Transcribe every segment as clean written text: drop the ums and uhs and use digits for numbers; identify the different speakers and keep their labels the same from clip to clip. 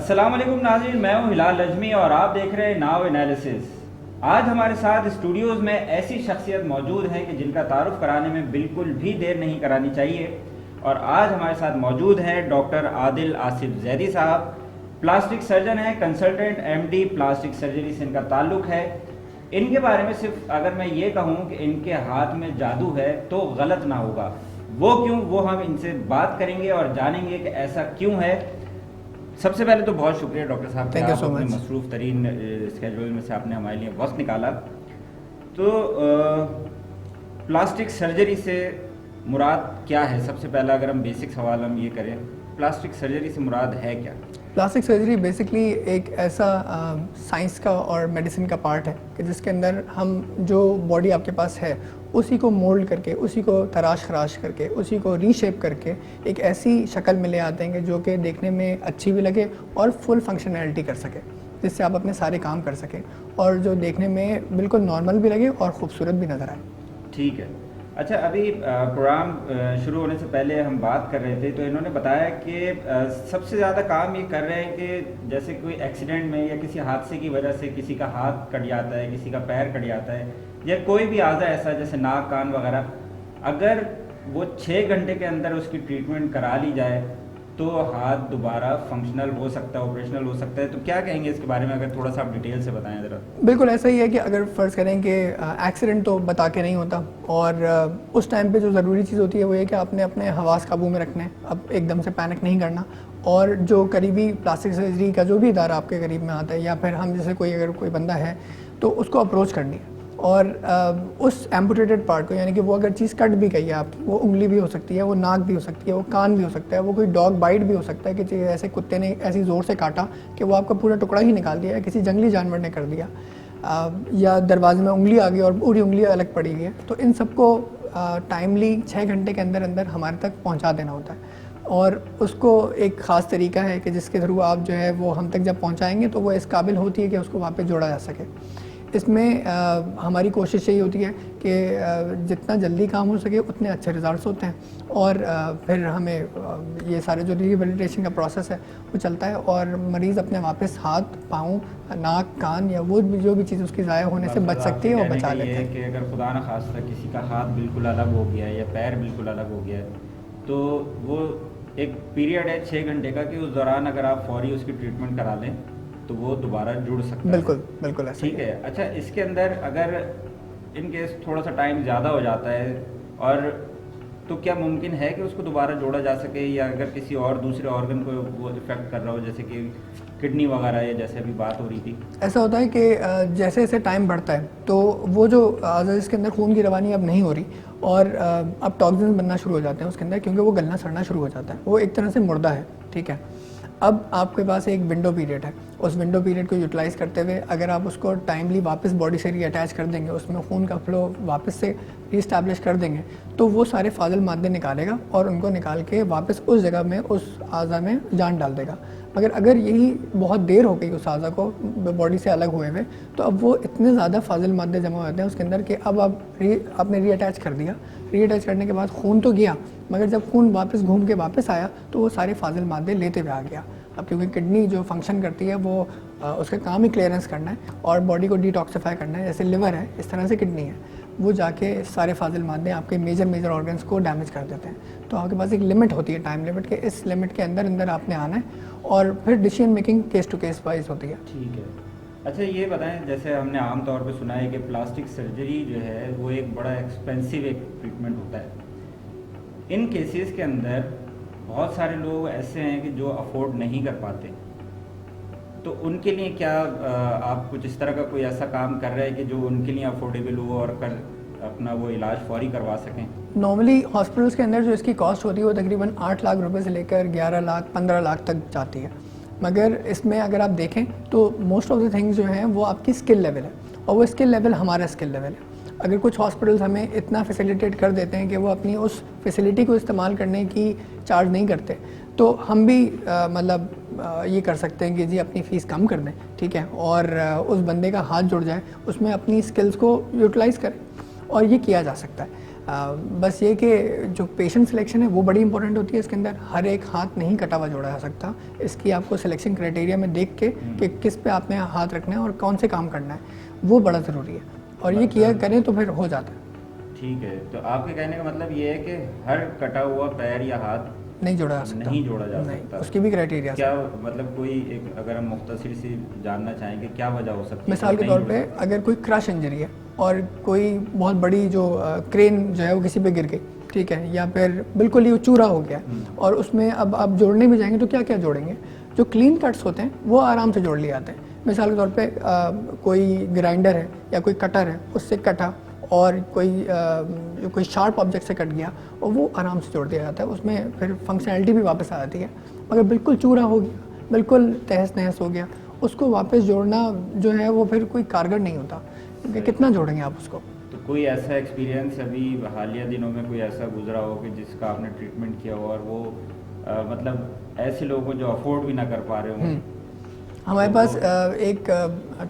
Speaker 1: अस्सलाम वालेकुम नाज़रीन, मैं हूं हिलाल लजमी और आप देख रहे हैं नाव एनालिसिस। आज हमारे साथ स्टूडियोज़ में ऐसी शख्सियत मौजूद है कि जिनका तारुफ कराने में बिल्कुल भी देर नहीं करानी चाहिए। और आज हमारे साथ मौजूद हैं डॉक्टर आदिल आसिफ जैदी साहब। प्लास्टिक सर्जन हैं, कंसल्टेंट एमडी प्लास्टिक सर्जरी से इनका ताल्लुक़ है। इनके बारे में सिर्फ अगर मैं ये कहूँ कि इनके हाथ में जादू है तो गलत ना होगा। वो क्यों, वो हम इनसे बात करेंगे और जानेंगे कि ऐसा क्यों है। सबसे पहले तो बहुत शुक्रिया डॉक्टर साहब,
Speaker 2: थैंक यू सो
Speaker 1: अपने
Speaker 2: मच।
Speaker 1: मसरूफ़ तरीन स्केड्यूल में से आपने हमारे लिए वक्त निकाला। तो प्लास्टिक सर्जरी से मुराद क्या है? सबसे पहला अगर हम बेसिक सवाल हम ये करें, प्लास्टिक सर्जरी से मुराद है क्या?
Speaker 2: प्लास्टिक सर्जरी बेसिकली एक ऐसा साइंस का और मेडिसिन का पार्ट है कि जिसके अंदर हम जो बॉडी आपके पास है उसी को मोल्ड करके, उसी को तराश खराश करके, उसी को रीशेप करके एक ऐसी शक्ल में ले आते हैं कि जो कि देखने में अच्छी भी लगे और फुल फंक्शनैलिटी कर सके, जिससे आप अपने सारे काम कर सकें और जो देखने में बिल्कुल नॉर्मल भी लगे और ख़ूबसूरत भी नज़र आए।
Speaker 1: ठीक है। अच्छा, अभी प्रोग्राम शुरू होने से पहले हम बात कर रहे थे तो इन्होंने बताया कि सबसे ज़्यादा काम ये कर रहे हैं कि जैसे कोई एक्सीडेंट में या किसी हादसे की वजह से किसी का हाथ कट जाता है, किसी का पैर कट जाता है या कोई भी आज़ा ऐसा जैसे नाक कान वगैरह, अगर वो 6 घंटे के अंदर उसकी ट्रीटमेंट करा ली जाए तो हाथ दोबारा फंक्शनल हो सकता है, ऑपरेशनल हो सकता है। तो क्या कहेंगे इसके बारे में, अगर थोड़ा सा आप डिटेल से बताएं ज़रा।
Speaker 2: बिल्कुल ऐसा ही है कि अगर फ़र्ज़ करें कि एक्सीडेंट तो बता के नहीं होता और उस टाइम पे जो ज़रूरी चीज़ होती है वो ये कि आपने अपने हवास काबू में रखने, अब एकदम से पैनिक नहीं करना। और जो करीबी प्लास्टिक सर्जरी का जो भी इदारा आपके करीब में आता है या फिर हम जैसे कोई अगर कोई बंदा है तो उसको अप्रोच करनी है और उस एम्पुटेटेड पार्ट को, यानी कि वो अगर चीज़ कट भी गई है आपकी, वो उंगली भी हो सकती है, वो नाक भी हो सकती है, वो कान भी हो सकता है, वो कोई डॉग बाइट भी हो सकता है कि ऐसे कुत्ते ने ऐसी ज़ोर से काटा कि वो आपका पूरा टुकड़ा ही निकाल दिया, या किसी जंगली जानवर ने कर दिया, या दरवाजे में उंगली आ गई और पूरी उंगली अलग पड़ी हुई है। तो इन सबको टाइमली 6 घंटे के अंदर अंदर हमारे तक पहुँचा देना होता है और उसको एक ख़ास तरीका है कि जिसके थ्रू आप जो है वो हम तक जब पहुँचाएँगे तो वो इस काबिल होती है कि उसको वहाँ पर जोड़ा जा सके। इसमें हमारी कोशिश यही होती है कि जितना जल्दी काम हो सके उतने अच्छे रिज़ल्ट्स होते हैं और फिर हमें ये सारे जो रिहेबिलिटेशन का प्रोसेस है वो चलता है और मरीज़ अपने वापस हाथ पाँव नाक कान या वो जो भी चीज़ उसकी ज़ाया होने से बच सकती है वो बचा लेते हैं।
Speaker 1: कि अगर खुदा न खास्ता किसी का हाथ बिल्कुल अलग हो गया है या पैर बिल्कुल अलग हो गया है तो वो एक पीरियड है 6 घंटे का कि उस दौरान अगर आप फौरी उसकी ट्रीटमेंट करा लें तो वो दोबारा जुड़ सकता है।
Speaker 2: बिल्कुल बिल्कुल ऐसा
Speaker 1: ठीक है। अच्छा, इसके अंदर अगर इन केस थोड़ा सा टाइम ज़्यादा हो जाता है और तो क्या मुमकिन है कि उसको दोबारा जोड़ा जा सके, या अगर किसी और दूसरे ऑर्गन को वो इफ़ेक्ट कर रहा हो जैसे कि किडनी वगैरह है, जैसे अभी बात हो रही थी?
Speaker 2: ऐसा होता है कि जैसे जैसे टाइम बढ़ता है तो वो जो जिसके अंदर खून की रवानी अब नहीं हो रही और अब टॉक्सिन्स बनना शुरू हो जाते हैं उसके अंदर, क्योंकि वो गलना सड़ना शुरू हो जाता है, वो एक तरह से मुर्दा है। ठीक है, अब आपके पास एक विंडो पीरियड है, उस विंडो पीरियड को यूटिलाइज़ करते हुए अगर आप उसको टाइमली वापस बॉडी से रीअटैच कर देंगे, उसमें खून का फ्लो वापस से रीस्टैब्लिश कर देंगे तो वो सारे फाजिल मादे निकालेगा और उनको निकाल के वापस उस जगह में, उस आज़ा में जान डाल देगा। मगर अगर यही बहुत देर हो गई उस आज़ा को बॉडी से अलग हुए हुए तो अब वो इतने ज़्यादा फाजिल मादे जमा होते हैं उसके अंदर कि अब आपने रीअटैच कर दिया। रीअटैच करने के बाद खून तो गया, मगर जब खून वापस घूम के वापस आया तो वो सारे फाजिल मादे लेते हुए आ गया। अब क्योंकि किडनी जो फंक्शन करती है वो उसका काम ही क्लियरेंस करना है और बॉडी को डिटॉक्सिफाई करना है, जैसे लिवर है इस तरह से किडनी है, वो जाके सारे फाजिल मादे आपके मेजर ऑर्गन्स को डैमेज कर देते हैं। तो आपके पास एक लिमिट होती है, टाइम लिमिट के, इस लिमिट के अंदर अंदर आपने आना है और फिर decision making case to case wise होती है।
Speaker 1: ठीक है। अच्छा, ये बताएं, जैसे हमने आम तौर पे सुना है कि प्लास्टिक सर्जरी जो है वो एक बड़ा एक्सपेंसिव एक ट्रीटमेंट होता है। इन केसेस के अंदर बहुत सारे लोग ऐसे हैं कि जो अफोर्ड नहीं कर पाते, तो उनके लिए क्या आप कुछ इस तरह का कोई ऐसा काम कर रहे हैं कि जो उनके लिए अफोर्डेबल हो और कर अपना वो इलाज फौरी करवा सकें?
Speaker 2: नॉर्मली हॉस्पिटल्स के अंदर जो इसकी कॉस्ट होती है वो तकरीबन 8 लाख रुपए से लेकर 11 लाख 15 लाख तक जाती है। मगर इसमें अगर आप देखें तो मोस्ट ऑफ द थिंग्स जो हैं वो आपकी स्किल लेवल है और वो स्किल लेवल हमारा स्किल लेवल है। अगर कुछ हॉस्पिटल्स हमें इतना फैसिलिटेट कर देते हैं कि वो अपनी उस फैसिलिटी को इस्तेमाल करने की चार्ज नहीं करते तो हम भी ये कर सकते हैं कि जी अपनी फ़ीस कम कर दें, ठीक है, और उस बंदे का हाथ जुड़ जाए, उसमें अपनी स्किल्स को यूटिलाइज़ करें और ये किया जा सकता है। बस ये कि जो पेशेंट सिलेक्शन है वो बड़ी इंपॉर्टेंट होती है। इसके अंदर हर एक हाथ नहीं कटा हुआ जोड़ा जा सकता। इसकी आपको सिलेक्शन क्राइटेरिया में देख के कि किस पे आपने हाथ रखना है और कौन से काम करना है, वो बड़ा ज़रूरी है। और ये किया करें तो फिर हो जाता है।
Speaker 1: ठीक है, तो आपके कहने का मतलब ये है कि हर कटा हुआ पैर या हाथ
Speaker 2: नहीं जोड़ा जा सकता,
Speaker 1: नहीं जोड़ा जा
Speaker 2: नहीं,
Speaker 1: सकता।
Speaker 2: उसकी भी क्राइटेरिया।
Speaker 1: क्या मतलब कोई एक अगर हम मुख्तसर से जानना चाहेंगे क्या वजह हो सकती है?
Speaker 2: मिसाल के तौर पे अगर कोई क्रश इंजरी है और कोई बहुत बड़ी जो क्रेन जो है वो किसी पे गिर गई, ठीक है, या फिर बिल्कुल ही चूरा हो गया और उसमें अब आप जोड़ने भी जाएंगे तो क्या क्या जोड़ेंगे? जो क्लीन कट्स होते हैं वो आराम से जोड़ लिए जाते हैं। मिसाल के तौर पे कोई ग्राइंडर है या कोई कटर है, उससे कटा और कोई शार्प ऑब्जेक्ट से कट गया और वो आराम से जोड़ दिया जाता है, उसमें फिर फंक्शनैलिटी भी वापस आ जाती है। मगर बिल्कुल चूरा हो गया, बिल्कुल तहस नहस हो गया, उसको वापस जोड़ना जो है वो फिर कोई कारगर नहीं होता, क्योंकि कितना जोड़ेंगे आप उसको।
Speaker 1: तो कोई ऐसा एक्सपीरियंस अभी हालिया दिनों में कोई ऐसा गुजरा हो कि जिसका आपने ट्रीटमेंट किया हो और वो मतलब ऐसे लोगों को जो अफोर्ड भी ना कर पा रहे हों?
Speaker 2: हमारे पास एक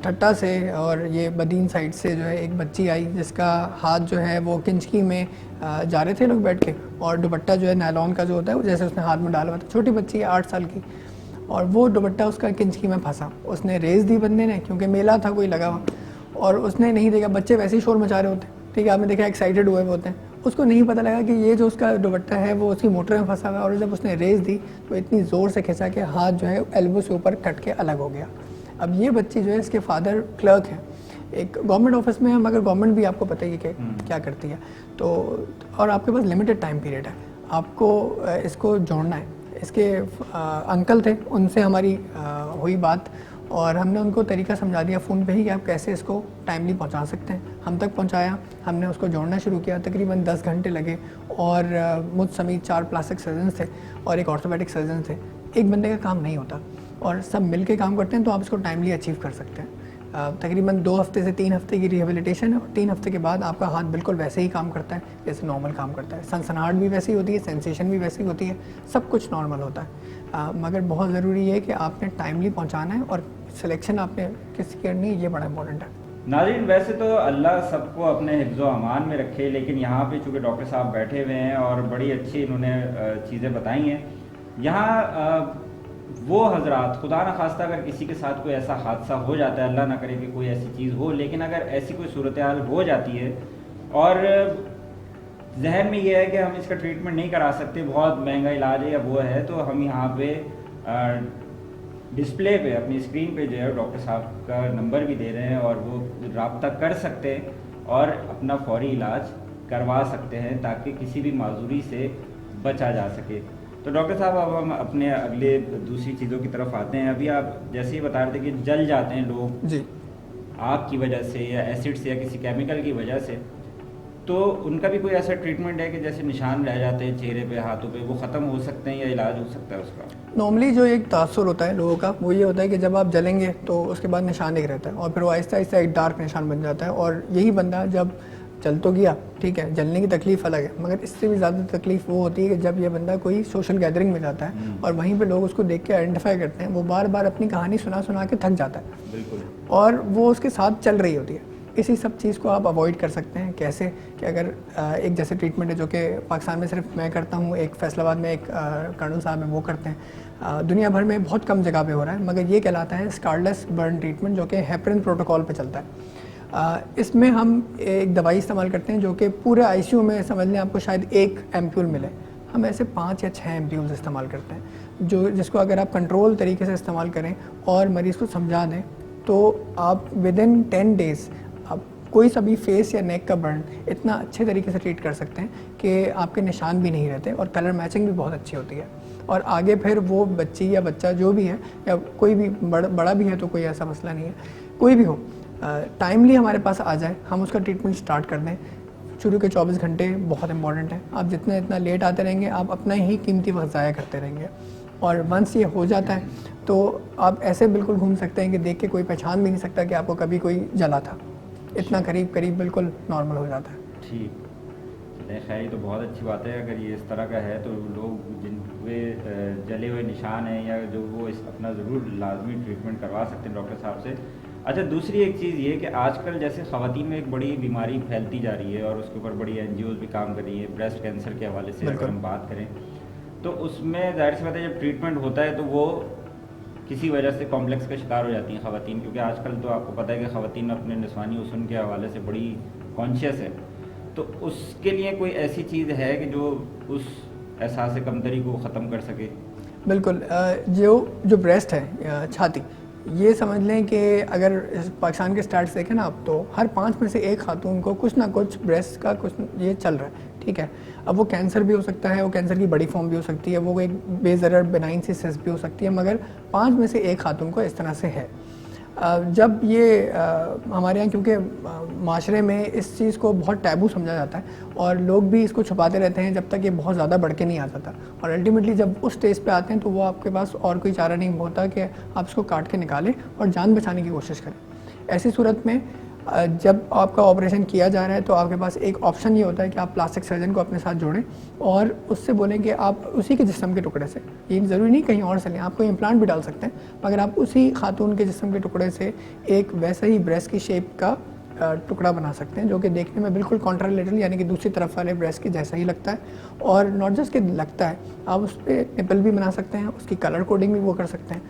Speaker 2: ठट्टा से और ये बदीन साइड से जो है एक बच्ची आई जिसका हाथ जो है वो किंचकी में जा रहे थे लोग बैठ के, और दुपट्टा जो है नायलॉन का जो होता है वो जैसे उसने हाथ में डाला हुआ था। छोटी बच्ची है 8 साल की, और वो दुपट्टा उसका किंचकी में फंसा। उसने रेस दी बंदे ने, क्योंकि मेला था कोई लगा हुआ, और उसने नहीं देखा। बच्चे वैसे ही शोर मचा रहे होते हैं, ठीक है, आपने देखा एक्साइटेड हुए होते हैं। उसको नहीं पता लगा कि ये जो उसका दुपट्टा है वो उसकी मोटर में फंसा हुआ है, और जब उसने रेस दी तो इतनी ज़ोर से खिंचा कि हाथ जो है एल्बो से ऊपर कट के अलग हो गया। अब ये बच्ची जो है, इसके फादर क्लर्क हैं एक गवर्नमेंट ऑफिस में है, मगर गवर्नमेंट भी आपको पता ही है कि क्या करती है। तो और आपके पास लिमिटेड टाइम पीरियड है, आपको इसको जोड़ना है। इसके अंकल थे, उनसे हमारी हुई बात और हमने उनको तरीका समझा दिया फ़ोन पे ही कि आप कैसे इसको टाइमली पहुंचा सकते हैं। हम तक पहुंचाया, हमने उसको जोड़ना शुरू किया। तकरीबन 10 घंटे लगे और मुझ समेत 4 प्लास्टिक सर्जन थे और एक ऑर्थोपेडिक सर्जन थे। एक बंदे का काम नहीं होता और सब मिल के काम करते हैं, तो आप इसको टाइमली अचीव कर सकते हैं। तकरीबन 2 हफ्ते से 3 हफ्ते की रिहेबिलिटेशन है और 3 हफ्ते के बाद आपका हाथ बिल्कुल वैसे ही काम करता है जैसे नॉर्मल काम करता है। सनसनाहट भी वैसी होती है, सेंसेशन भी वैसी होती है, सब कुछ नॉर्मल होता है। मगर बहुत ज़रूरी है कि आपने टाइमली पहुंचाना है और सिलेक्शन आपने किसकी करनी है, ये बड़ा इंपॉर्टेंट है।
Speaker 1: नाज़रीन, वैसे तो अल्लाह सबको अपने हिफ्ज़ो अमान में रखे, लेकिन यहाँ पे चूँकि डॉक्टर साहब बैठे हुए हैं और बड़ी अच्छी इन्होंने चीज़ें बताई हैं। यहाँ वो हजरात, खुदा न खास्ता अगर किसी के साथ कोई ऐसा हादसा हो जाता है, अल्लाह ना करे कि कोई ऐसी चीज़ हो, लेकिन अगर ऐसी कोई सूरत हाल हो जाती है और जहन में ये है कि हम इसका ट्रीटमेंट नहीं करा सकते, बहुत महंगा इलाज है या वो है, तो हम यहाँ पे डिस्प्ले पे अपनी स्क्रीन पे जो है डॉक्टर साहब का नंबर भी दे रहे हैं और वो रब्ता कर सकते हैं और अपना फौरी इलाज करवा सकते हैं ताकि किसी भी माजूरी से बचा जा सके। तो डॉक्टर साहब, अब हम अपने अगले दूसरी चीज़ों की तरफ आते हैं। अभी आप जैसे ही बता रहे थे कि जल जाते हैं लोग
Speaker 2: जी,
Speaker 1: आग की वजह से या एसिड से या किसी केमिकल की वजह से, तो उनका भी कोई ऐसा ट्रीटमेंट है कि जैसे निशान रह जाते हैं चेहरे पे, हाथों पे, वो ख़त्म हो सकते हैं या इलाज हो सकता है उसका?
Speaker 2: नॉर्मली जो एक तासुर होता है लोगों का वो ये होता है कि जब आप जलेंगे तो उसके बाद निशान एक रहता है और फिर वो आहिस्ता आहिस्ता एक डार्क निशान बन जाता है। और यही बंदा जब जल तो गया, ठीक है, जलने की तकलीफ़ अलग है, मगर इससे भी ज़्यादा तकलीफ़ वो होती है कि जब ये बंदा कोई सोशल गैदरिंग में जाता है और वहीं पे लोग उसको देख के आइडेंटिफाई करते हैं, वो बार बार अपनी कहानी सुना सुना के थक जाता है।
Speaker 1: बिल्कुल।
Speaker 2: और वो उसके साथ चल रही होती है। इसी सब चीज़ को आप अवॉइड कर सकते हैं। कैसे कि अगर एक जैसे ट्रीटमेंट है जो कि पाकिस्तान में सिर्फ मैं करता हूँ, एक फैसलाबाद में एक कर्नल साहब है वो करते हैं, दुनिया भर में बहुत कम जगह पे हो रहा है, मगर ये कहलाता है स्कारलेस बर्न ट्रीटमेंट, जो कि हेपरिन प्रोटोकॉल पे चलता है। इसमें हम एक दवाई इस्तेमाल करते हैं जो कि पूरे आईसीयू में समझ लें आपको शायद 1 एम्प्यूल मिले, हम ऐसे 5 या 6 एम्प्यूल्स इस्तेमाल करते हैं, जिसको अगर आप कंट्रोल तरीके से इस्तेमाल करें और मरीज़ को समझा दें तो आप विदिन 10 डेज़ आप कोई सा भी फेस या नेक का बर्न इतना अच्छे तरीके से ट्रीट कर सकते हैं कि आपके निशान भी नहीं रहते और कलर मैचिंग भी बहुत अच्छी होती है। और आगे फिर वो बच्ची या बच्चा जो भी है या कोई भी बड़ा भी है तो कोई ऐसा मसला नहीं है, कोई भी हो, टाइमली हमारे पास आ जाए, हम उसका ट्रीटमेंट स्टार्ट कर दें। शुरू के 24 घंटे बहुत इंपॉर्टेंट है। आप जितना लेट आते रहेंगे आप अपना ही कीमती वक्त ज़ाया करते रहेंगे, और वंस ये हो जाता है तो आप ऐसे बिल्कुल घूम सकते हैं कि देख के कोई पहचान भी नहीं सकता कि आपको कभी कोई जला था। इतना करीब करीब बिल्कुल नॉर्मल हो जाता है।
Speaker 1: ठीक, खैर ये तो बहुत अच्छी बात है। अगर ये इस तरह का है तो लोग जिन वे जले हुए निशान हैं या जो वो अपना ज़रूर लाजमी ट्रीटमेंट करवा सकते हैं डॉक्टर साहब से। अच्छा, दूसरी एक चीज़ ये कि आजकल जैसे ख़वातीन में एक बड़ी बीमारी फैलती जा रही है और उसके ऊपर बड़ी एनजीओज भी काम कर रही है, ब्रेस्ट कैंसर के हवाले से अगर
Speaker 2: बिल्कुल।
Speaker 1: हम बात करें तो उसमें जाहिर सी बात है जब ट्रीटमेंट होता है तो वो किसी वजह से कॉम्प्लेक्स का शिकार हो जाती हैं ख़वातीन, क्योंकि आजकल तो आपको पता है कि ख़वातीन अपने निस्वानी हुस्न के हवाले से बड़ी कॉन्शियस है। तो उसके लिए कोई ऐसी चीज़ है कि जो उस एहसास कमतरी को ख़त्म कर सके?
Speaker 2: बिल्कुल। जो जो ब्रेस्ट है, छाती, ये समझ लें कि अगर पाकिस्तान के स्टार्ट्स देखें ना आप, तो हर 5 में से 1 खातून को कुछ ना कुछ ब्रेस्ट का कुछ ये चल रहा है, ठीक है। अब वो कैंसर भी हो सकता है, वो कैंसर की बड़ी फॉर्म भी हो सकती है, वो एक बेज़रर बेनाइन सी सिस्ट भी हो सकती है, मगर 5 में से 1 खातून को इस तरह से है। जब ये हमारे यहाँ, क्योंकि माशरे में इस चीज़ को बहुत टैबू समझा जाता है और लोग भी इसको छुपाते रहते हैं जब तक ये बहुत ज़्यादा बढ़ के नहीं आ जाता, और अल्टीमेटली जब उस स्टेज पे आते हैं तो वो आपके पास और कोई चारा नहीं होता कि आप इसको काट के निकालें और जान बचाने की कोशिश करें। ऐसी सूरत में जब आपका ऑपरेशन किया जा रहा है तो आपके पास एक ऑप्शन ये होता है कि आप प्लास्टिक सर्जन को अपने साथ जोड़ें और उससे बोलें कि आप उसी के जिस्म के टुकड़े से, ये ज़रूरी नहीं कहीं और से लें, आप कोई इम्प्लांट भी डाल सकते हैं, मगर आप उसी खातून के जिस्म के टुकड़े से एक वैसा ही ब्रेस्ट की शेप का टुकड़ा बना सकते हैं जो कि देखने में बिल्कुल कॉन्ट्रालेटरल यानी कि दूसरी तरफ वाले ब्रेस्ट के जैसा ही लगता है। और नॉट जस्ट कि लगता है, आप उस पर निपल भी बना सकते हैं, उसकी कलर कोडिंग भी वो कर सकते हैं,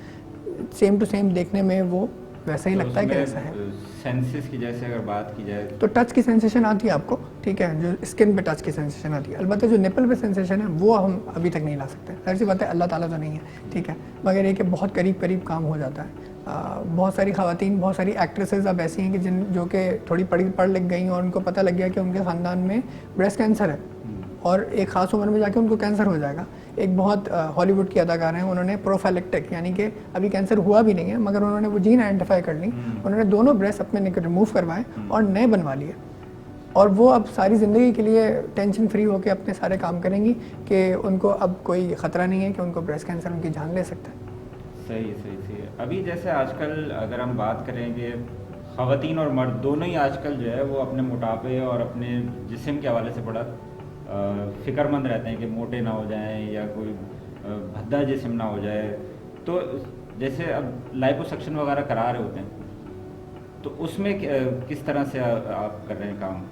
Speaker 2: सेम टू सेम देखने में वो वैसा ही
Speaker 1: तो
Speaker 2: लगता है कि ऐसा है।
Speaker 1: सेंसेस की जैसे अगर बात की जाए
Speaker 2: तो टच की सेंसेशन आती है आपको, ठीक है, जो स्किन पे टच की सेंसेशन आती है। अलबत्ता जो निपल पे सेंसेशन है वो हम अभी तक नहीं ला सकते, जाहिर सी बात है, अल्लाह ताला तो नहीं है, ठीक है, मगर ये कि बहुत करीब करीब काम हो जाता है। बहुत सारी ख़वातीन, बहुत सारी एक्ट्रेसेस अब ऐसी हैं कि जो कि थोड़ी पढ़ लिख गई और उनको पता लग गया कि उनके ख़ानदान में ब्रेस्ट कैंसर है और एक ख़ास उम्र में जाके उनको कैंसर हो जाएगा। एक बहुत हॉलीवुड की अदाकार हैं, उन्होंने प्रोफाइलेक्टिक यानी कि अभी कैंसर हुआ भी नहीं है मगर उन्होंने वो जीन आइडेंटिफाई कर ली, उन्होंने दोनों ब्रेस्ट अपने रिमूव करवाए और नए बनवा लिए, और वो अब सारी ज़िंदगी के लिए टेंशन फ्री होकर अपने सारे काम करेंगी कि उनको अब कोई ख़तरा नहीं है कि उनको ब्रेस्ट कैंसर उनकी जान ले सकता है।
Speaker 1: सही सही सही। अभी जैसे आजकल अगर हम बात करें कि ख़वातीन और मर्द दोनों ही आजकल जो है वो अपने मोटापे और अपने जिस्म के हवाले से बड़ा फ़िक्रमंद रहते हैं कि मोटे ना हो जाएं या कोई भद्दा जिस्म ना हो जाए। तो जैसे अब लाइपोसक्शन वगैरह करा रहे होते हैं तो उसमें किस तरह से आप कर रहे हैं काम?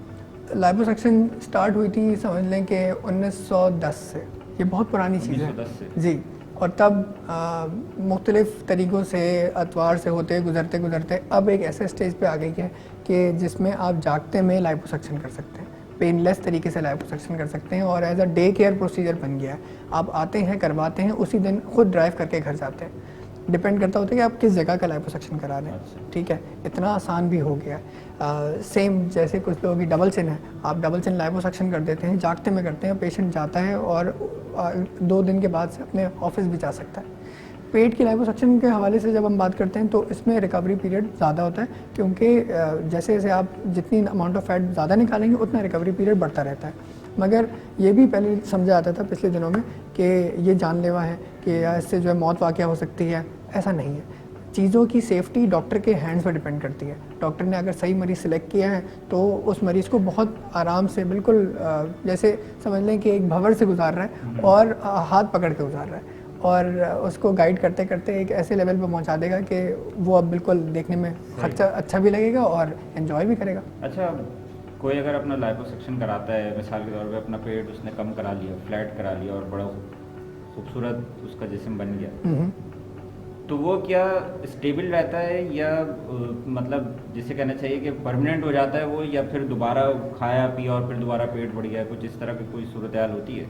Speaker 2: लाइपोसक्शन स्टार्ट हुई थी समझ लें कि 1910 से, ये बहुत पुरानी चीज़ है
Speaker 1: 1910 से
Speaker 2: जी। और तब मुख्तलिफ़ तरीक़ों से अतवार से होते गुज़रते गुज़रते अब एक ऐसे स्टेज पे आ गई है कि जिसमें आप जागते में लाइपोसक्शन कर सकते हैं, पेनलेस तरीके से लाइपोसक्शन कर सकते हैं और as a day care procedure बन गया है। आप आते हैं, करवाते हैं, उसी दिन खुद ड्राइव करके घर जाते हैं। डिपेंड करता होता है कि आप किस जगह का लाइपोसक्शन करा रहे हैं, ठीक है, इतना आसान भी हो गया है। सेम जैसे कुछ लोगों की डबल चिन है, आप डबल चिन लाइपोसक्शन कर देते हैं, जागते में करते हैं, पेशेंट जाता है और 2 दिन के बाद से अपने ऑफिस भी जा सकता है। पेट की लाइपोसक्शन के हवाले से जब हम बात करते हैं तो इसमें रिकवरी पीरियड ज़्यादा होता है, क्योंकि जैसे जैसे आप जितनी अमाउंट ऑफ फैट ज़्यादा निकालेंगे उतना रिकवरी पीरियड बढ़ता रहता है। मगर ये भी पहले समझा जाता था पिछले दिनों में कि ये जानलेवा है कि इससे जो है मौत वाक़या हो सकती है, ऐसा नहीं है। चीज़ों की सेफ्टी डॉक्टर के हैंड्स पर डिपेंड करती है। डॉक्टर ने अगर सही मरीज़ सिलेक्ट किया है तो उस मरीज़ को बहुत आराम से, बिल्कुल जैसे समझ लें कि एक भंवर से गुजार रहा है और हाथ पकड़ के गुजार रहा है, और उसको गाइड करते करते एक ऐसे लेवल पर पहुंचा देगा कि वो अब बिल्कुल देखने में अच्छा भी लगेगा और एंजॉय भी करेगा।
Speaker 1: अच्छा, कोई अगर अपना लाइपोसक्शन कराता है, मिसाल के तौर पे अपना पेट उसने कम करा लिया, फ्लैट करा लिया और बड़ा खूबसूरत उसका जिस्म बन गया, तो वो क्या स्टेबल रहता है या मतलब जिसे कहना चाहिए कि परमानेंट हो जाता है वो, या फिर दोबारा खाया पिया और फिर दोबारा पेट बढ़ गया, कुछ इस तरह की कोई सूरत हाल होती है?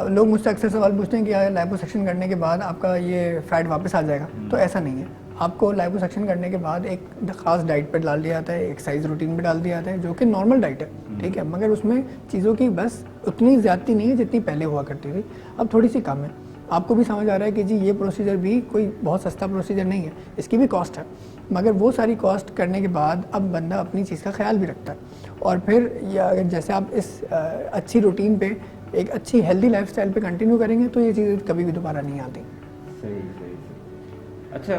Speaker 2: लोग मुझसे अक्सर सवाल पूछते हैं कि लाइपोसक्शन करने के बाद आपका ये फैट वापस आ जाएगा, तो ऐसा नहीं है। आपको लाइपोसक्शन करने के बाद एक ख़ास डाइट पर डाल दिया जाता है, एक्सरसाइज रूटीन में डाल दिया जाता है जो कि नॉर्मल डाइट है, ठीक है, मगर उसमें चीज़ों की बस उतनी ज़्यादती नहीं है जितनी पहले हुआ करती थी, अब थोड़ी सी कम है। आपको भी समझ आ रहा है कि जी ये प्रोसीजर भी कोई बहुत सस्ता प्रोसीजर नहीं है, इसकी भी कॉस्ट है, मगर वो सारी कॉस्ट करने के बाद अब बंदा अपनी चीज़ का ख्याल भी रखता है। और फिर या अगर जैसे आप इस अच्छी रूटीन पे, एक अच्छी हेल्दी लाइफस्टाइल पे कंटिन्यू करेंगे तो ये चीज़ें कभी भी दोबारा नहीं आती।
Speaker 1: सही सही सही। अच्छा,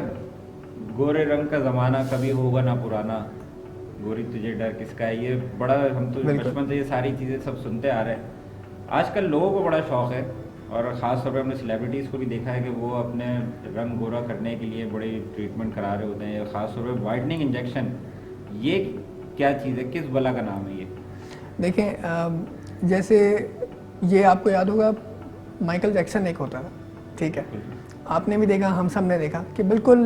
Speaker 1: गोरे रंग का ज़माना कभी होगा ना पुराना, गोरी तुझे डर किसका है, ये बड़ा हम तो बचपन से ये सारी चीज़ें सब सुनते आ रहे हैं। आजकल लोगों को बड़ा शौक़ है और ख़ास तौर पे हमने सेलिब्रिटीज़ को भी देखा है कि वो अपने रंग गोरा करने के लिए बड़े ट्रीटमेंट करा रहे होते हैं, ख़ास तौर पे वाइटनिंग इंजेक्शन। ये क्या चीज़ है, किस बला का नाम है ये?
Speaker 2: देखें, जैसे ये आपको याद होगा, माइकल जैक्सन एक होता था, ठीक है, आपने भी देखा, हम सब ने देखा कि बिल्कुल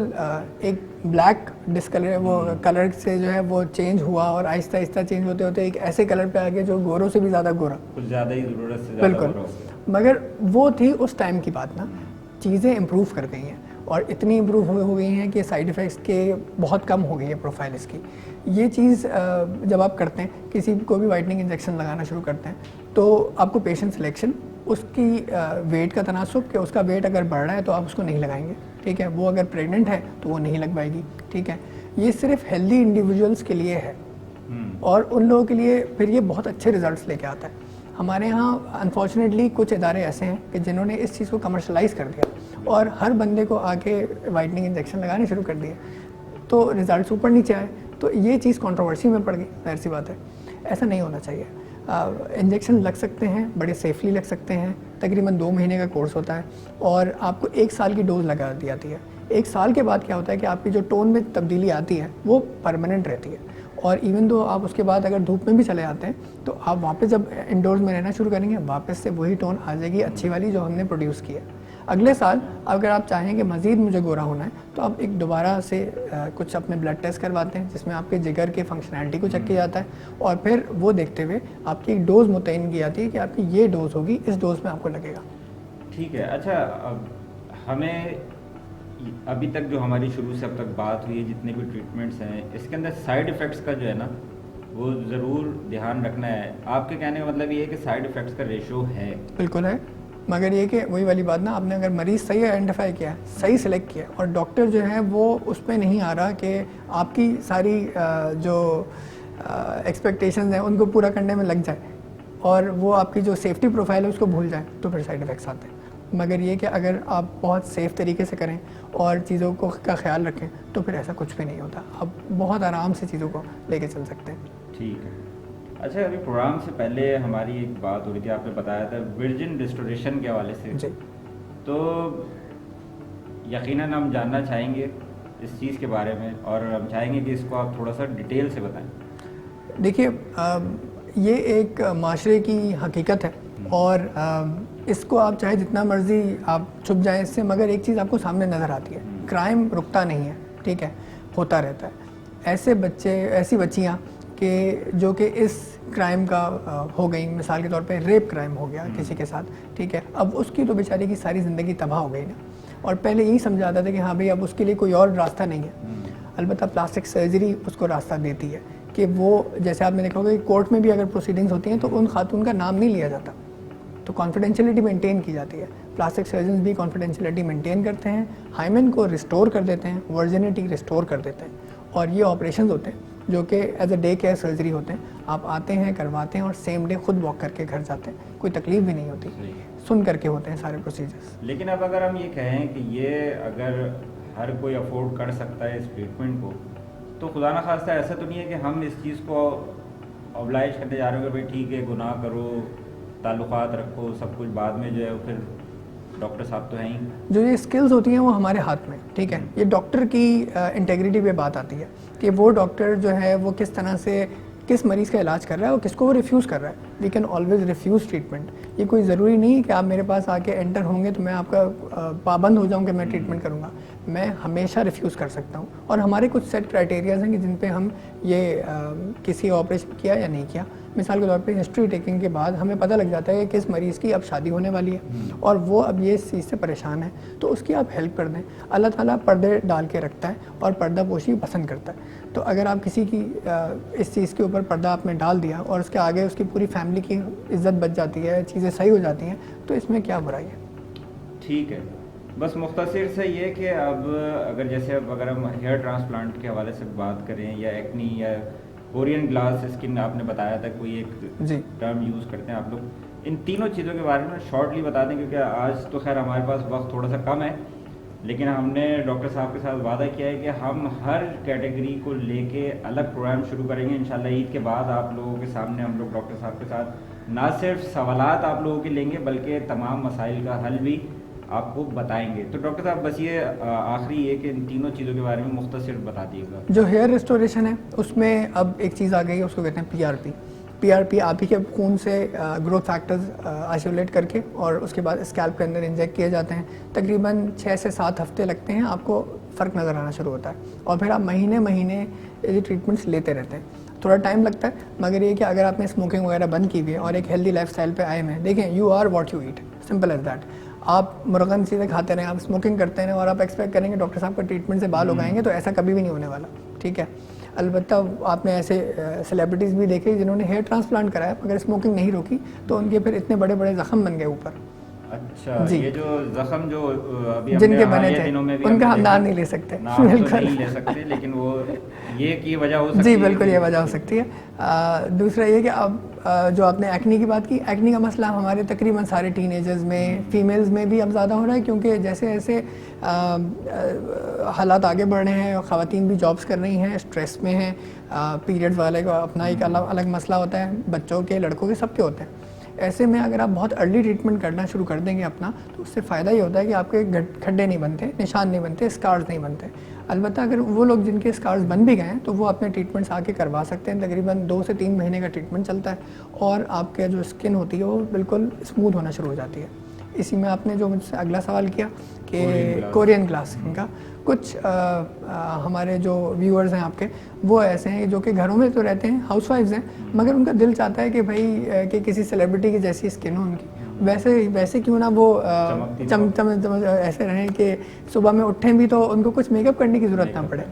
Speaker 2: एक ब्लैक डिस्कलर, वो कलर से जो है वो चेंज हुआ और आहिस्ता आहिस्ता चेंज होते होते एक ऐसे कलर पे आ गया जो गोरों से भी ज़्यादा गोरा,
Speaker 1: कुछ ज़्यादा ही ज़रूरत से ज़्यादा
Speaker 2: बिल्कुल।
Speaker 1: गोरा हो गया।
Speaker 2: मगर वो थी उस टाइम की बात ना, चीज़ें इम्प्रूव कर गई हैं और इतनी इम्प्रूव हो गई हैं कि साइड इफ़ेक्ट्स के बहुत कम हो गई है प्रोफाइल इसकी। ये चीज़ जब आप करते हैं, किसी को भी वाइटनिंग इंजेक्शन लगाना शुरू करते हैं, तो आपको पेशेंट सिलेक्शन, उसकी वेट का तनासुब, कि उसका वेट अगर बढ़ रहा है तो आप उसको नहीं लगाएंगे, ठीक है। वो अगर प्रेग्नेंट है तो वो नहीं लगवाएगी, ठीक है। ये सिर्फ हेल्दी इंडिविजुअल्स के लिए है और उन लोगों के लिए फिर ये बहुत अच्छे रिजल्ट्स लेके आता है। हमारे यहाँ अनफॉर्चुनेटली कुछ इदारे ऐसे हैं कि जिन्होंने इस चीज़ को कमर्शलाइज़ कर दिया और हर बंदे को आके वाइटनिंग इंजेक्शन लगाने शुरू कर दिए, तो रिजल्ट्स ऊपर नीचे आए, तो ये चीज़ कंट्रोवर्सी में पड़ गई। जाहिर सी बात है, ऐसा नहीं होना चाहिए। इंजेक्शन लग सकते हैं, बड़े सेफली लग सकते हैं, तकरीबन 2 महीने का कोर्स होता है और आपको 1 साल की डोज लगा दी जाती है। 1 साल के बाद क्या होता है कि आपकी जो टोन में तब्दीली आती है वो परमानेंट रहती है और इवन दो आप उसके बाद अगर धूप में भी चले जाते हैं तो आप वापस जब इंडोर्स में रहना शुरू करेंगे, वापस से वही टोन आ जाएगी अच्छी वाली जो हमने प्रोड्यूस की है। अगले साल अगर आप चाहें कि मज़ीद मुझे गोरा होना है तो आप एक दोबारा से कुछ अपने ब्लड टेस्ट करवाते हैं जिसमें आपके जिगर के फंक्शनैलिटी को चेक किया जाता है और फिर वो देखते हुए आपकी एक डोज़ मुतयन की जाती है कि आपकी ये डोज़ होगी, इस डोज़ में आपको लगेगा।
Speaker 1: ठीक है। अच्छा, अब हमें अभी तक जो हमारी शुरू से अब तक बात हुई है, जितने भी ट्रीटमेंट्स हैं, इसके अंदर साइड इफ़ेक्ट्स का जो है ना वो ज़रूर ध्यान रखना है। आपके कहने का मतलब ये है कि साइड इफ़ेक्ट्स का रेशो है? बिल्कुल
Speaker 2: है, मगर ये कि वही वाली बात ना, आपने अगर मरीज़ सही आइडेंटिफाई किया है, सही सिलेक्ट किया और डॉक्टर जो है वो उस पर नहीं आ रहा कि आपकी सारी जो एक्सपेक्टेशंस हैं उनको पूरा करने में लग जाए और वो आपकी जो सेफ्टी प्रोफाइल है उसको भूल जाए, तो फिर साइड इफ़ेक्ट्स आते हैं। मगर ये कि अगर आप बहुत सेफ़ तरीके से करें और चीज़ों को का ख्याल रखें तो फिर ऐसा कुछ भी नहीं होता। आप बहुत आराम से चीज़ों को लेके चल सकते हैं।
Speaker 1: ठीक है। अच्छा, अभी प्रोग्राम से पहले हमारी एक बात हो रही थी, आपने बताया था वर्जिन रिस्टोरेशन के हवाले से
Speaker 2: जी,
Speaker 1: तो यकीनन हम जानना चाहेंगे इस चीज़ के बारे में और हम चाहेंगे कि इसको आप थोड़ा सा डिटेल से बताएं।
Speaker 2: देखिए, ये एक माशरे की हकीकत है और इसको आप चाहे जितना मर्ज़ी आप छुप जाएं इससे, मगर एक चीज़ आपको सामने नज़र आती है, क्राइम रुकता नहीं है, ठीक है, होता रहता है। ऐसे बच्चे, ऐसी बच्चियाँ कि जो कि इस क्राइम का हो गई, मिसाल के तौर पे रेप क्राइम हो गया किसी के साथ, ठीक है, अब उसकी तो बेचारी की सारी ज़िंदगी तबाह हो गई ना। और पहले यही समझाता था कि हाँ भाई अब उसके लिए कोई और रास्ता नहीं है। अलबत्ता प्लास्टिक सर्जरी उसको रास्ता देती है कि वो, जैसे आपने देखा होगा कि कोर्ट में भी अगर प्रोसीडिंग्स होती हैं तो उन खातून का नाम नहीं लिया जाता, तो कॉन्फिडेंशियलिटी मेंटेन की जाती है। प्लास्टिक सर्जन भी कॉन्फिडेंशियलिटी मेंटेन करते हैं, हाइमेन को रिस्टोर कर देते हैं, वर्जिनिटी रिस्टोर कर देते हैं और ये ऑपरेशन होते हैं जो कि as a day care surgery होते हैं। आप आते हैं, करवाते हैं और सेम डे खुद वॉक करके घर जाते हैं, कोई तकलीफ भी नहीं होती, सुन करके होते हैं सारे प्रोसीजर्स।
Speaker 1: लेकिन अब अगर हम ये कहें कि ये अगर हर कोई अफोर्ड कर सकता है इस ट्रीटमेंट को, तो खुदा ना खास्ता ऐसा तो नहीं है कि हम इस चीज़ को ऑब्लाइज करते जा रहे हो कि भाई ठीक है, गुनाह करो, ताल्लुकात रखो, सब कुछ बाद में जो है फिर डॉक्टर साहब तो हैं ही।
Speaker 2: जो ये स्किल्स होती हैं वो हमारे हाथ में, ठीक है। ये डॉक्टर की इंटेग्रिटी पे बात आती है कि वो डॉक्टर जो है वो किस तरह से किस मरीज़ का इलाज कर रहा है और किसको वो रिफ्यूज़ कर रहा है। We can always refuse treatment. ये कोई ज़रूरी नहीं है कि आप मेरे पास आके एंटर होंगे तो मैं आपका पाबंद हो जाऊँ कि मैं ट्रीटमेंट करूँगा। मैं हमेशा रिफ्यूज़ कर सकता हूँ और हमारे कुछ सेट क्राइटेरियाज हैं कि जिन पे हम ये किसी ऑपरेशन किया या नहीं किया। मिसाल के तौर पे हिस्ट्री टेकिंग के बाद हमें पता लग जाता है कि किस मरीज़ की अब शादी होने वाली है और वो अब ये इस चीज़ से परेशान है, तो उसकी आप हेल्प कर दें। अल्लाह ताला पर्दे डाल के रखता है और पर्दा पोशी पसंद करता है। तो अगर आप किसी की इस चीज़ के ऊपर पर्दा आपने डाल दिया और उसके आगे उसकी पूरी फैमिली की इज्जत बच जाती है, चीज़ें सही हो जाती हैं, तो इसमें क्या बुराई है।
Speaker 1: ठीक है, बस मुख्तसर से ये कि अब अगर जैसे अब अगर हम हेयर ट्रांसप्लांट के हवाले से बात करें या एक्नी या कोरियन ग्लास स्किन, आपने बताया था कोई एक टर्म यूज़ करते हैं आप लोग, इन तीनों चीज़ों के बारे में शॉर्टली बता दें क्योंकि आज तो खैर हमारे पास वक्त थोड़ा सा कम है, लेकिन हमने डॉक्टर साहब के साथ वादा किया है कि हम हर कैटेगरी को लेके अलग प्रोग्राम शुरू करेंगे। इंशाल्लाह ईद के बाद आप लोगों के सामने हम लोग डॉक्टर साहब के साथ ना सिर्फ सवालात आप लोगों के लेंगे बल्कि तमाम मसाइल का हल भी आपको बताएंगे। तो डॉक्टर साहब बस ये आखिरी ये कि इन तीनों चीज़ों के बारे में मुख्तसर बता दीजिएगा।
Speaker 2: जो हेयर रिस्टोरेशन है उसमें अब एक चीज़ आ गई है, उसको कहते हैं पीआरपी। पीआरपी आप ही के खून से ग्रोथ फैक्टर्स आइसोलेट करके और उसके बाद स्कैल्प के अंदर इंजेक्ट किए जाते हैं। तकरीबन 6 से 7 हफ्ते लगते हैं, आपको फ़र्क नज़र आना शुरू होता है और फिर आप महीने महीने ये ट्रीटमेंट्स लेते रहते हैं। थोड़ा टाइम लगता है, मगर ये कि अगर आपने स्मोकिंग वगैरह बंद की हुई है और एक हेल्दी लाइफस्टाइल पे आए हैं, देखें you are what you eat, simple as that. आप मुर्गन चीज़ें खाते रहें, आप स्मोकिंग करते हैं और आप एक्सपेक्ट करेंगे डॉक्टर साहब का ट्रीटमेंट से बाल उगाएंगे, तो ऐसा कभी भी नहीं होने वाला, ठीक है। अलबत्ता आपने ऐसे सेलिब्रिटीज़ भी देखे जिन्होंने हेयर ट्रांसप्लांट कराया, अगर स्मोकिंग नहीं रोकी तो उनके फिर इतने बड़े बड़े जख्म बन गए ऊपर।
Speaker 1: अच्छा जी। ये जो जख्म जो अभी
Speaker 2: जिनके बने थे
Speaker 1: दिनों में भी
Speaker 2: उनका हम नाम नहीं ले सकते,
Speaker 1: नाम तो नहीं ले सकते, लेकिन वो ये की वजह हो सकती
Speaker 2: जी
Speaker 1: है।
Speaker 2: बिल्कुल ये वजह हो सकती है। दूसरा ये कि अब जो आपने एक्नी की बात की, एक्नी का मसला हमारे तकरीबन सारे टीनेजर्स में, फीमेल्स में भी अब ज़्यादा हो रहा है, क्योंकि जैसे जैसे हालात आगे बढ़ रहे हैं, ख़वातीन भी जॉब्स कर रही हैं, स्ट्रेस में हैं, पीरियड्स वाले का अपना एक अलग मसला होता है, बच्चों के लड़कों के सबके होते हैं। ऐसे में अगर आप बहुत अर्ली ट्रीटमेंट करना शुरू कर देंगे अपना, तो उससे फ़ायदा ये होता है कि आपके खड्डे नहीं बनते, निशान नहीं बनते, स्कार्स नहीं बनते। अलबत्ता अगर वो लोग जिनके स्कार्स बन भी गए हैं तो वो अपने ट्रीटमेंट्स आके करवा सकते हैं। तकरीबन 2 से 3 महीने का ट्रीटमेंट चलता है और आपके जो स्किन होती है वो बिल्कुल स्मूथ होना शुरू हो जाती है। इसी में आपने जो मुझसे अगला सवाल किया कि कोरियन ग्लास का कुछ हमारे जो व्यूअर्स हैं आपके, वो ऐसे हैं जो कि घरों में तो रहते हैं, हाउसवाइफ्स हैं, मगर उनका दिल चाहता है कि भाई कि किसी सेलिब्रिटी की जैसी स्किन हो उनकी, वैसे क्यों ना वो चम ऐसे रहें कि सुबह में उठें भी तो उनको कुछ मेकअप करने की ज़रूरत ना पड़े।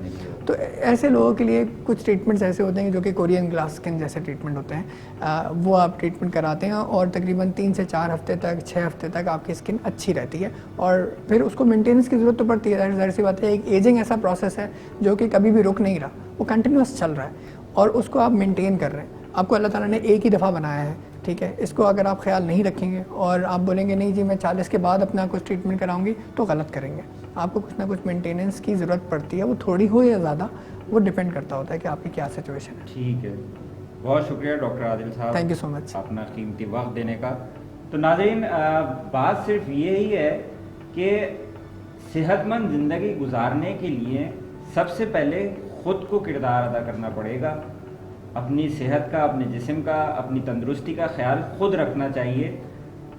Speaker 2: तो ऐसे लोगों के लिए कुछ ट्रीटमेंट्स ऐसे होते हैं जो कि कोरियन ग्लास स्किन जैसे ट्रीटमेंट होते हैं, वो आप ट्रीटमेंट कराते हैं और तकरीबन 3 से 4 हफ्ते तक, 6 हफ्ते तक आपकी स्किन अच्छी रहती है और फिर उसको मेंटेनेंस की ज़रूरत तो पड़ती है, ज़ाहिर सी बात है। एक एजिंग ऐसा प्रोसेस है जो कि कभी भी रुक नहीं रहा, वो कंटिन्यूस चल रहा है और उसको आप मेंटेन कर रहे हैं। आपको अल्लाह ताला ने एक ही दफ़ा बनाया है, ठीक है। इसको अगर आप ख्याल नहीं रखेंगे और आप बोलेंगे नहीं जी मैं 40 के बाद अपना कुछ ट्रीटमेंट कराऊंगी, तो गलत करेंगे। आपको कुछ ना कुछ मेंटेनेंस की ज़रूरत पड़ती है, वो थोड़ी हो या ज़्यादा, वो डिपेंड करता होता है कि आपकी क्या सिचुएशन है।
Speaker 1: ठीक है, बहुत शुक्रिया डॉक्टर आदिल साहब,
Speaker 2: थैंक यू सो मच
Speaker 1: अपना कीमती वक्त देने का। तो नाज़रीन, बात सिर्फ ये ही है कि सेहतमंद ज़िंदगी गुजारने के लिए सबसे पहले ख़ुद को किरदार अदा करना पड़ेगा। अपनी सेहत का, अपने जिस्म का, अपनी तंदुरुस्ती का ख्याल खुद रखना चाहिए।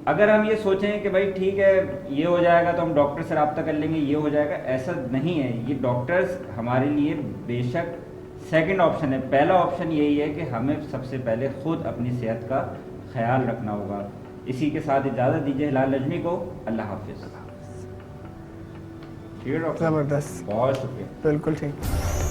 Speaker 1: अगर हम ये सोचें कि भाई ठीक है ये हो जाएगा तो हम डॉक्टर से रब्ता कर लेंगे, ये हो जाएगा, ऐसा नहीं है। ये डॉक्टर्स हमारे लिए बेशक सेकंड ऑप्शन है, पहला ऑप्शन यही है कि हमें सबसे पहले खुद अपनी सेहत का ख्याल रखना होगा। इसी के साथ इजाज़त दीजिए हिलाल लजमी को। अल्लाह हाफिज़। ठीक है डॉक्टर,
Speaker 2: ज़बरदस्त,
Speaker 1: बहुत शुक्रिया।
Speaker 2: बिल्कुल ठीक।